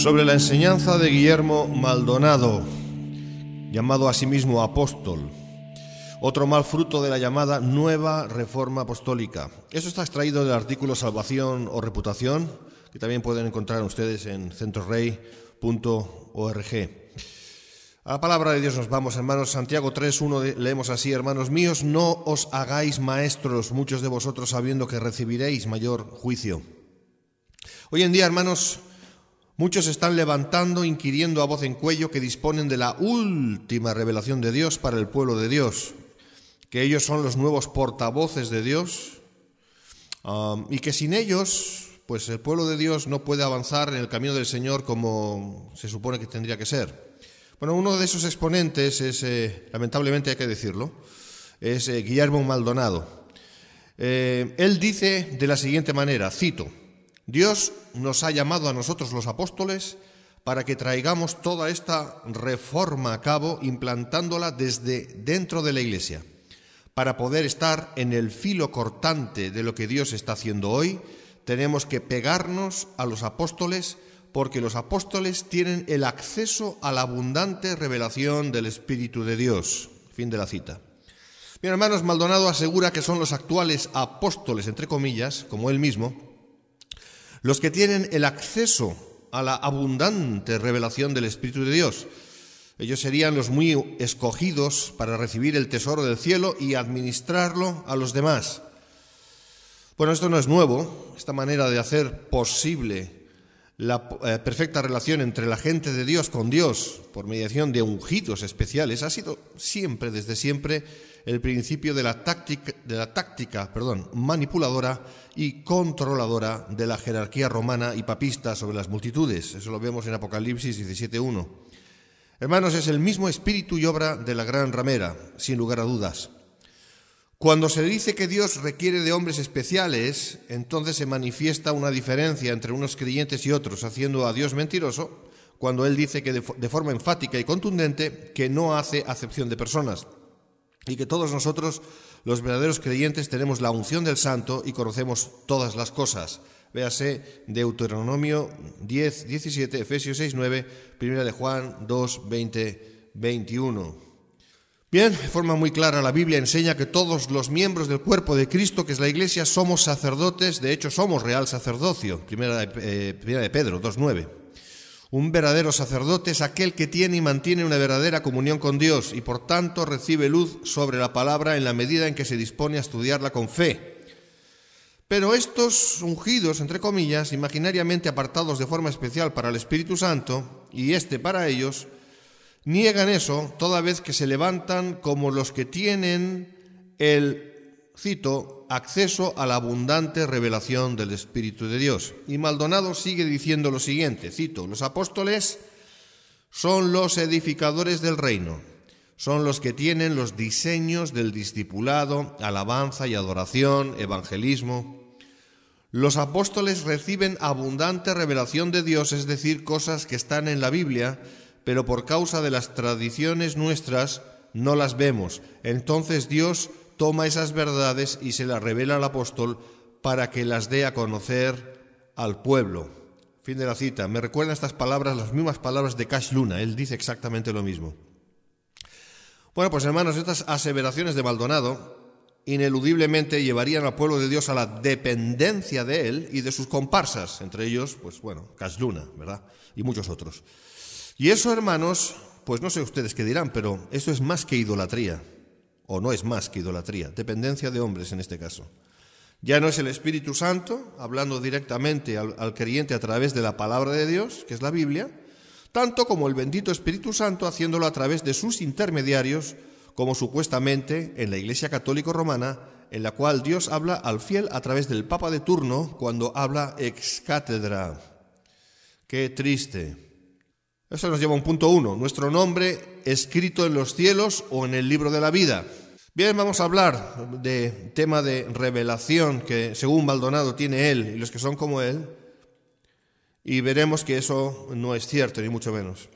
sobre la enseñanza de Guillermo Maldonado, llamado a sí mismo apóstol, otro mal fruto de la llamada Nueva Reforma Apostólica. Eso está extraído del artículo Salvación o Reputación, que también pueden encontrar ustedes en centrorey.org. A la palabra de Dios nos vamos, hermanos. Santiago 3:1 leemos así: hermanos míos, no os hagáis maestros, muchos de vosotros, sabiendo que recibiréis mayor juicio. Hoy en día, hermanos, muchos se están levantando, inquiriendo a voz en cuello que disponen de la última revelación de Dios para el pueblo de Dios, que ellos son los nuevos portavoces de Dios, y que sin ellos, pues el pueblo de Dios no puede avanzar en el camino del Señor como se supone que tendría que ser. Bueno, uno de esos exponentes es, lamentablemente hay que decirlo, es Guillermo Maldonado. Él dice de la siguiente manera, cito: Dios nos ha llamado a nosotros los apóstoles para que traigamos toda esta reforma a cabo, implantándola desde dentro de la Iglesia. Para poder estar en el filo cortante de lo que Dios está haciendo hoy, tenemos que pegarnos a los apóstoles, porque los apóstoles tienen el acceso a la abundante revelación del Espíritu de Dios. Fin de la cita. Bien, hermanos, Maldonado asegura que son los actuales apóstoles, entre comillas, como él mismo, los que tienen el acceso a la abundante revelación del Espíritu de Dios. Ellos serían los muy escogidos para recibir el tesoro del cielo y administrarlo a los demás. Bueno, esto no es nuevo. Esta manera de hacer posible la perfecta relación entre la gente de Dios con Dios por mediación de ungidos especiales ha sido siempre, desde siempre, el principio de la táctica manipuladora y controladora de la jerarquía romana y papista sobre las multitudes. Eso lo vemos en Apocalipsis 17:1. Hermanos, es el mismo espíritu y obra de la gran ramera, sin lugar a dudas. Cuando se dice que Dios requiere de hombres especiales, entonces se manifiesta una diferencia entre unos creyentes y otros, haciendo a Dios mentiroso, cuando Él dice que de forma enfática y contundente que no hace acepción de personas, y que todos nosotros, los verdaderos creyentes, tenemos la unción del Santo y conocemos todas las cosas. Véase Deuteronomio 10:17, Efesios 6:9, 1 de Juan 2:20, 21. Bien, de forma muy clara la Biblia enseña que todos los miembros del cuerpo de Cristo, que es la Iglesia, somos sacerdotes, de hecho somos real sacerdocio, primera de Pedro 2:9. Un verdadero sacerdote es aquel que tiene y mantiene una verdadera comunión con Dios y por tanto recibe luz sobre la palabra en la medida en que se dispone a estudiarla con fe. Pero estos ungidos, entre comillas, imaginariamente apartados de forma especial para el Espíritu Santo, y para ellos, niegan eso toda vez que se levantan como los que tienen el, cito, acceso a la abundante revelación del Espíritu de Dios. Y Maldonado sigue diciendo lo siguiente, cito: los apóstoles son los edificadores del reino, son los que tienen los diseños del discipulado, alabanza y adoración, evangelismo. Los apóstoles reciben abundante revelación de Dios, es decir, cosas que están en la Biblia, pero por causa de las tradiciones nuestras no las vemos. Entonces Dios toma esas verdades y se las revela al apóstol para que las dé a conocer al pueblo. Fin de la cita. Me recuerdan estas palabras, las mismas palabras de Cash Luna. Él dice exactamente lo mismo. Bueno, pues hermanos, estas aseveraciones de Maldonado ineludiblemente llevarían al pueblo de Dios a la dependencia de él y de sus comparsas, entre ellos, pues bueno, Cash Luna, ¿verdad? Y muchos otros. Y eso, hermanos, pues no sé ustedes qué dirán, pero eso es más que idolatría, o no es más que idolatría, dependencia de hombres en este caso. Ya no es el Espíritu Santo hablando directamente al creyente a través de la palabra de Dios, que es la Biblia, tanto como el bendito Espíritu Santo haciéndolo a través de sus intermediarios, como supuestamente en la Iglesia Católica Romana, en la cual Dios habla al fiel a través del Papa de turno cuando habla ex cátedra. ¡Qué triste! Eso nos lleva a un punto 1, nuestro nombre escrito en los cielos o en el libro de la vida. Bien, vamos a hablar de tema de revelación que según Maldonado tiene él y los que son como él, y veremos que eso no es cierto, ni mucho menos.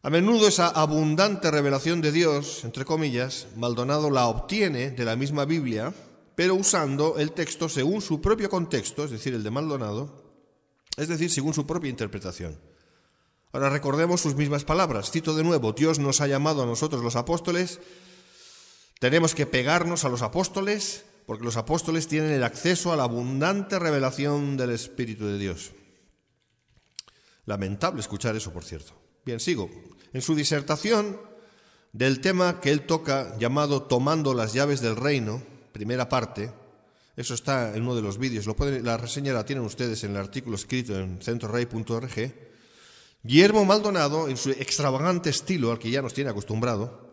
A menudo esa abundante revelación de Dios, entre comillas, Maldonado la obtiene de la misma Biblia, pero usando el texto según su propio contexto, es decir, el de Maldonado, es decir, según su propia interpretación. Ahora recordemos sus mismas palabras. Cito de nuevo: Dios nos ha llamado a nosotros los apóstoles. Tenemos que pegarnos a los apóstoles porque los apóstoles tienen el acceso a la abundante revelación del Espíritu de Dios. Lamentable escuchar eso, por cierto. Bien, sigo. En su disertación del tema que él toca, llamado Tomando las llaves del reino, primera parte, eso está en uno de los vídeos, la reseña la tienen ustedes en el artículo escrito en centrorey.org. Guillermo Maldonado, en su extravagante estilo al que ya nos tiene acostumbrado,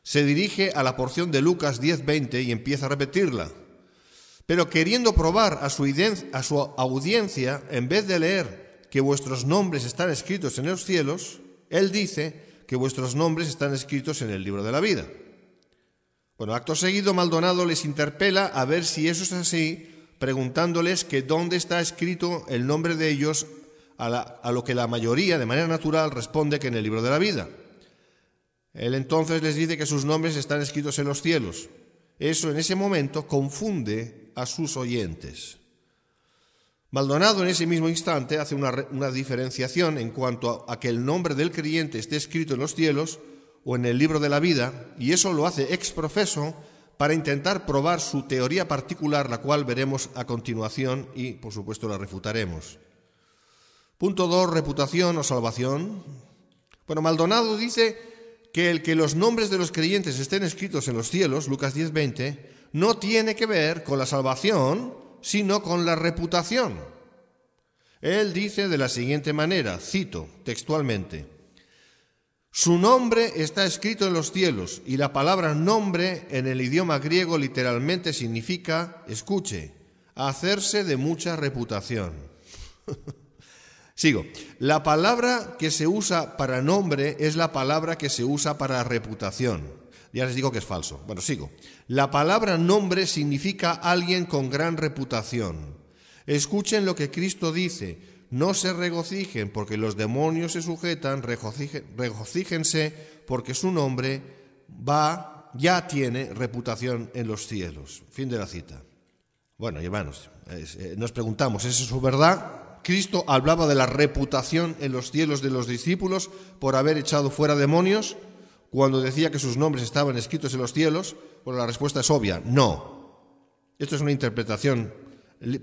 se dirige a la porción de Lucas 10:20 y empieza a repetirla. Pero queriendo probar a su audiencia, en vez de leer que vuestros nombres están escritos en los cielos, él dice que vuestros nombres están escritos en el libro de la vida. Bueno, acto seguido Maldonado les interpela a ver si eso es así, preguntándoles que dónde está escrito el nombre de ellos, a lo que la mayoría, de manera natural, responde que en el libro de la vida. Él entonces les dice que sus nombres están escritos en los cielos. Eso en ese momento confunde a sus oyentes. Maldonado en ese mismo instante hace una diferenciación en cuanto a que el nombre del creyente esté escrito en los cielos o en el libro de la vida, y eso lo hace ex profeso para intentar probar su teoría particular, la cual veremos a continuación y, por supuesto, la refutaremos. Punto 2, reputación o salvación. Bueno, Maldonado dice que el que los nombres de los creyentes estén escritos en los cielos, Lucas 10:20, no tiene que ver con la salvación, sino con la reputación. Él dice de la siguiente manera, cito textualmente: su nombre está escrito en los cielos, y la palabra nombre en el idioma griego literalmente significa, escuche, hacerse de mucha reputación. Sigo. La palabra que se usa para nombre es la palabra que se usa para reputación. Ya les digo que es falso. Bueno, sigo. La palabra nombre significa alguien con gran reputación. Escuchen lo que Cristo dice: no se regocijen porque los demonios se sujetan, regocíjense porque su nombre ya tiene reputación en los cielos. Fin de la cita. Bueno, hermanos, nos preguntamos, ¿es eso verdad? ¿Cristo hablaba de la reputación en los cielos de los discípulos por haber echado fuera demonios cuando decía que sus nombres estaban escritos en los cielos? Bueno, la respuesta es obvia, no. Esto es una interpretación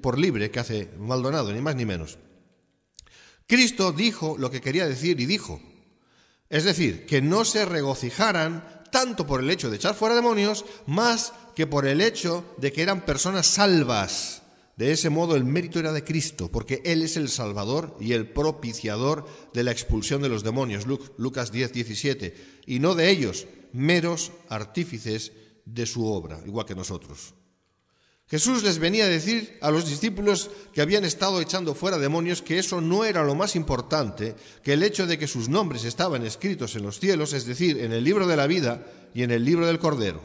por libre que hace Maldonado, ni más ni menos. Cristo dijo lo que quería decir y dijo. Es decir, que no se regocijaran tanto por el hecho de echar fuera demonios, más que por el hecho de que eran personas salvas. De ese modo el mérito era de Cristo, porque Él es el Salvador y el propiciador de la expulsión de los demonios, Lucas 10:17, y no de ellos, meros artífices de su obra, igual que nosotros. Jesús les venía a decir a los discípulos que habían estado echando fuera demonios que eso no era lo más importante, que el hecho de que sus nombres estaban escritos en los cielos, es decir, en el libro de la vida y en el libro del Cordero.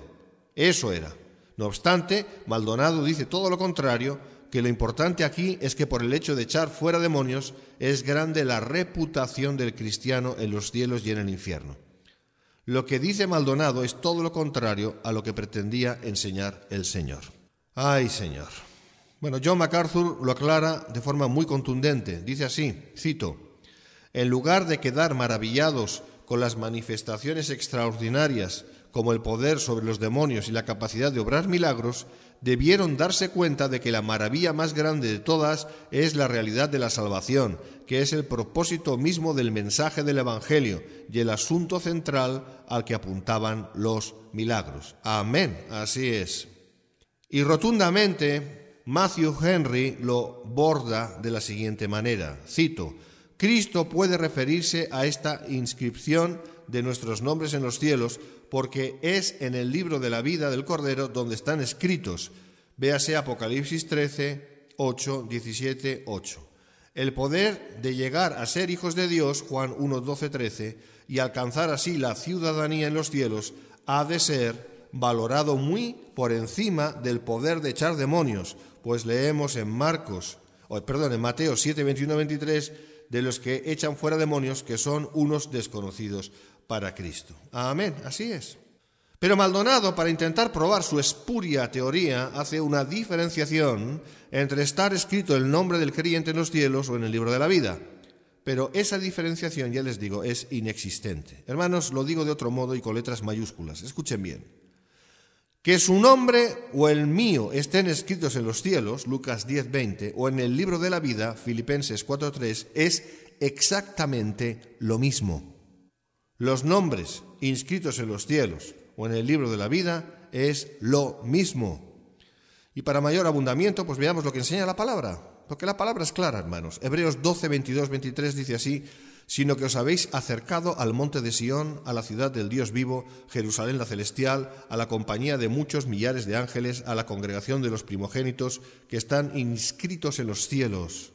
Eso era. No obstante, Maldonado dice todo lo contrario, que lo importante aquí es que por el hecho de echar fuera demonios es grande la reputación del cristiano en los cielos y en el infierno. Lo que dice Maldonado es todo lo contrario a lo que pretendía enseñar el Señor. ¡Ay, Señor! Bueno, John MacArthur lo aclara de forma muy contundente. Dice así, cito: en lugar de quedar maravillados con las manifestaciones extraordinarias como el poder sobre los demonios y la capacidad de obrar milagros, debieron darse cuenta de que la maravilla más grande de todas es la realidad de la salvación, que es el propósito mismo del mensaje del Evangelio y el asunto central al que apuntaban los milagros. Amén, así es. Y rotundamente, Matthew Henry lo borda de la siguiente manera, cito: Cristo puede referirse a esta inscripción de nuestros nombres en los cielos porque es en el libro de la vida del Cordero donde están escritos. Véase Apocalipsis 13, 8, 17, 8. El poder de llegar a ser hijos de Dios, Juan 1, 12, 13, y alcanzar así la ciudadanía en los cielos, ha de ser valorado muy por encima del poder de echar demonios, pues leemos en Mateo 7, 21, 23, de los que echan fuera demonios que son unos desconocidos para Cristo. Amén, así es. Pero Maldonado, para intentar probar su espuria teoría, hace una diferenciación entre estar escrito el nombre del creyente en los cielos o en el libro de la vida. Pero esa diferenciación, ya les digo, es inexistente. Hermanos, lo digo de otro modo y con letras mayúsculas. Escuchen bien. Que su nombre o el mío estén escritos en los cielos, Lucas 10:20, o en el libro de la vida, Filipenses 4:3, es exactamente lo mismo. Los nombres inscritos en los cielos o en el libro de la vida es lo mismo. Y para mayor abundamiento, pues veamos lo que enseña la palabra. Porque la palabra es clara, hermanos. Hebreos 12, 22, 23 dice así: sino que os habéis acercado al monte de Sión, a la ciudad del Dios vivo, Jerusalén la celestial, a la compañía de muchos millares de ángeles, a la congregación de los primogénitos que están inscritos en los cielos.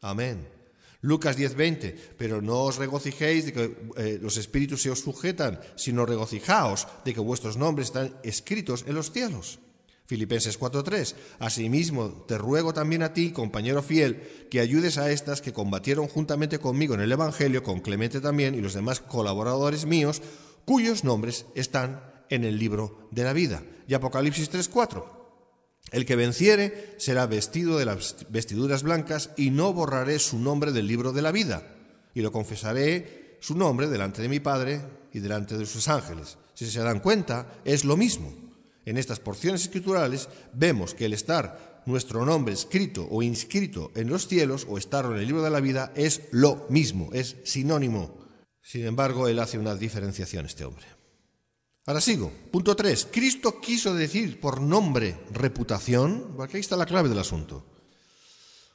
Amén. Lucas 10:20, pero no os regocijéis de que los espíritus se os sujetan, sino regocijaos de que vuestros nombres están escritos en los cielos. Filipenses 4:3, asimismo te ruego también a ti, compañero fiel, que ayudes a estas que combatieron juntamente conmigo en el Evangelio, con Clemente también y los demás colaboradores míos, cuyos nombres están en el libro de la vida. Y Apocalipsis 3:4, el que venciere será vestido de las vestiduras blancas y no borraré su nombre del libro de la vida, y lo confesaré su nombre delante de mi Padre y delante de sus ángeles. Si se dan cuenta, es lo mismo. En estas porciones escriturales vemos que el estar nuestro nombre escrito o inscrito en los cielos o estar en el libro de la vida es lo mismo, es sinónimo. Sin embargo, él hace una diferenciación, este hombre. Ahora sigo. Punto 3. Cristo quiso decir por nombre reputación. Aquí está la clave del asunto.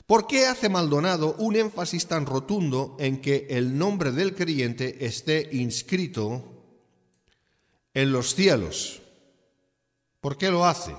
¿Por qué hace Maldonado un énfasis tan rotundo en que el nombre del creyente esté inscrito en los cielos? ¿Por qué lo hace?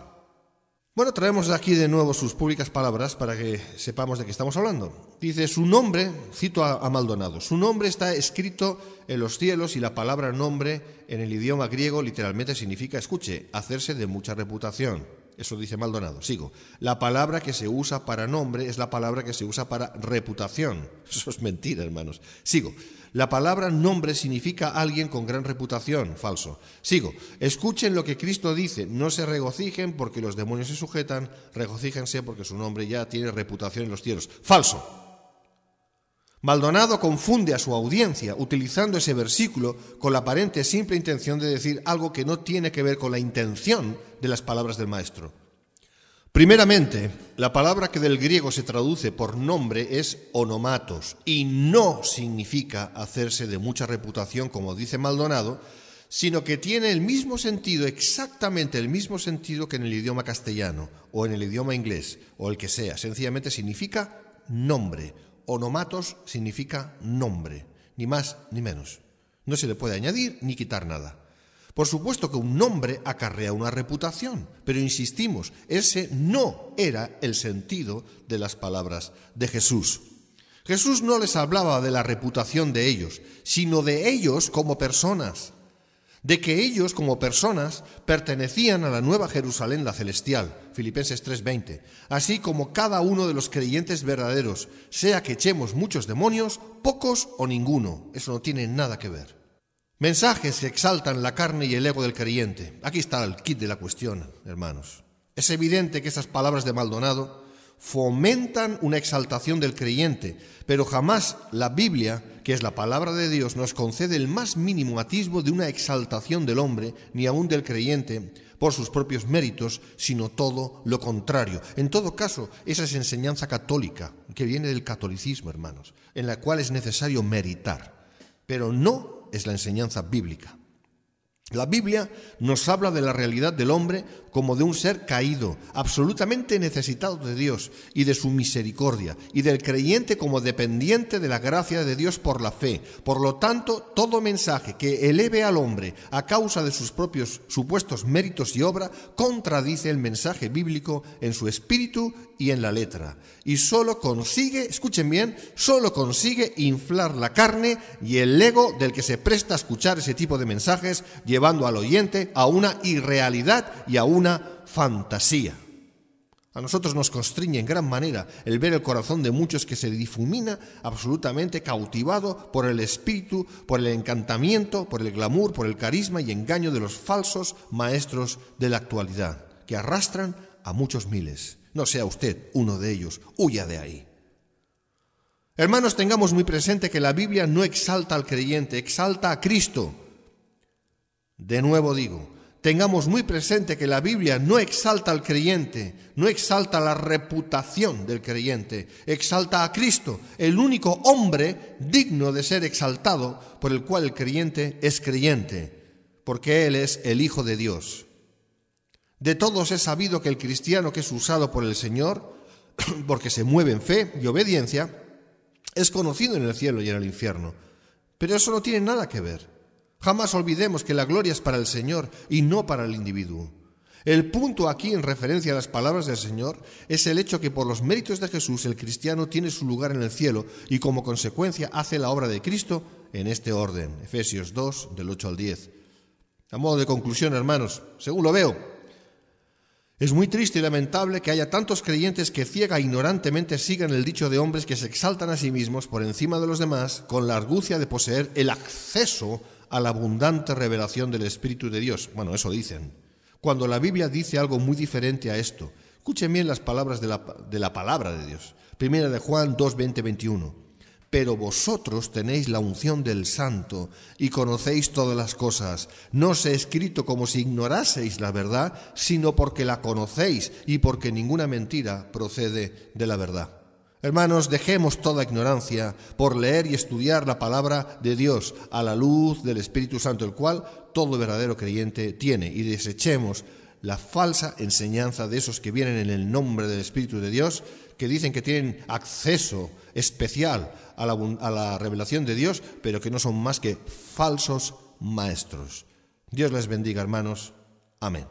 Bueno, traemos aquí de nuevo sus públicas palabras para que sepamos de qué estamos hablando. Dice, su nombre, cito a Maldonado, su nombre está escrito en los cielos y la palabra nombre en el idioma griego literalmente significa, escuche, hacerse de mucha reputación. Eso dice Maldonado. Sigo. La palabra que se usa para nombre es la palabra que se usa para reputación. Eso es mentira, hermanos. Sigo. La palabra nombre significa alguien con gran reputación. Falso. Sigo. Escuchen lo que Cristo dice. No se regocijen porque los demonios se sujetan. Regocíjense porque su nombre ya tiene reputación en los cielos. Falso. Maldonado confunde a su audiencia utilizando ese versículo con la aparente simple intención de decir algo que no tiene que ver con la intención de las palabras del maestro. Primeramente, la palabra que del griego se traduce por nombre es onomatos y no significa hacerse de mucha reputación, como dice Maldonado, sino que tiene el mismo sentido, exactamente el mismo sentido que en el idioma castellano o en el idioma inglés o el que sea. Sencillamente significa nombre. Onomatos significa nombre, ni más ni menos. No se le puede añadir ni quitar nada. Por supuesto que un nombre acarrea una reputación, pero insistimos, ese no era el sentido de las palabras de Jesús. Jesús no les hablaba de la reputación de ellos, sino de ellos como personas, de que ellos como personas pertenecían a la nueva Jerusalén, la celestial, Filipenses 3:20, así como cada uno de los creyentes verdaderos, sea que echemos muchos demonios, pocos o ninguno, eso no tiene nada que ver. Mensajes que exaltan la carne y el ego del creyente. Aquí está el kit de la cuestión, hermanos. Es evidente que esas palabras de Maldonado fomentan una exaltación del creyente, pero jamás la Biblia, que es la palabra de Dios, nos concede el más mínimo atisbo de una exaltación del hombre, ni aun del creyente, por sus propios méritos, sino todo lo contrario. En todo caso, esa es enseñanza católica, que viene del catolicismo, hermanos, en la cual es necesario meritar, pero no es la enseñanza bíblica. La Biblia nos habla de la realidad del hombre como de un ser caído, absolutamente necesitado de Dios y de su misericordia, y del creyente como dependiente de la gracia de Dios por la fe. Por lo tanto, todo mensaje que eleve al hombre a causa de sus propios supuestos méritos y obra contradice el mensaje bíblico en su espíritu y en la letra. Y solo consigue, escuchen bien, solo consigue inflar la carne y el ego del que se presta a escuchar ese tipo de mensajes, llevando al oyente a una irrealidad y a una fantasía. A nosotros nos constriñe en gran manera el ver el corazón de muchos que se difumina absolutamente cautivado por el espíritu, por el encantamiento, por el glamour, por el carisma y engaño de los falsos maestros de la actualidad, que arrastran a muchos miles. No sea usted uno de ellos, huya de ahí. Hermanos, tengamos muy presente que la Biblia no exalta al creyente, exalta a Cristo. De nuevo digo, tengamos muy presente que la Biblia no exalta al creyente, no exalta la reputación del creyente, exalta a Cristo, el único hombre digno de ser exaltado, por el cual el creyente es creyente, porque Él es el Hijo de Dios. De todos es sabido que el cristiano que es usado por el Señor, porque se mueve en fe y obediencia, es conocido en el cielo y en el infierno. Pero eso no tiene nada que ver. Jamás olvidemos que la gloria es para el Señor y no para el individuo. El punto aquí, en referencia a las palabras del Señor, es el hecho que por los méritos de Jesús el cristiano tiene su lugar en el cielo y como consecuencia hace la obra de Cristo en este orden. Efesios 2, del 8 al 10. A modo de conclusión, hermanos, según lo veo, es muy triste y lamentable que haya tantos creyentes que ciega e ignorantemente sigan el dicho de hombres que se exaltan a sí mismos por encima de los demás con la argucia de poseer el acceso a la abundante revelación del Espíritu de Dios. Bueno, eso dicen. Cuando la Biblia dice algo muy diferente a esto. Escuchen bien las palabras de la palabra de Dios. Primera de Juan 2, 20, 21. Pero vosotros tenéis la unción del Santo y conocéis todas las cosas. No os he escrito como si ignoraseis la verdad, sino porque la conocéis y porque ninguna mentira procede de la verdad. Hermanos, dejemos toda ignorancia por leer y estudiar la palabra de Dios a la luz del Espíritu Santo, el cual todo verdadero creyente tiene, y desechemos la falsa enseñanza de esos que vienen en el nombre del Espíritu de Dios, que dicen que tienen acceso especial a la revelación de Dios, pero que no son más que falsos maestros. Dios les bendiga, hermanos. Amén.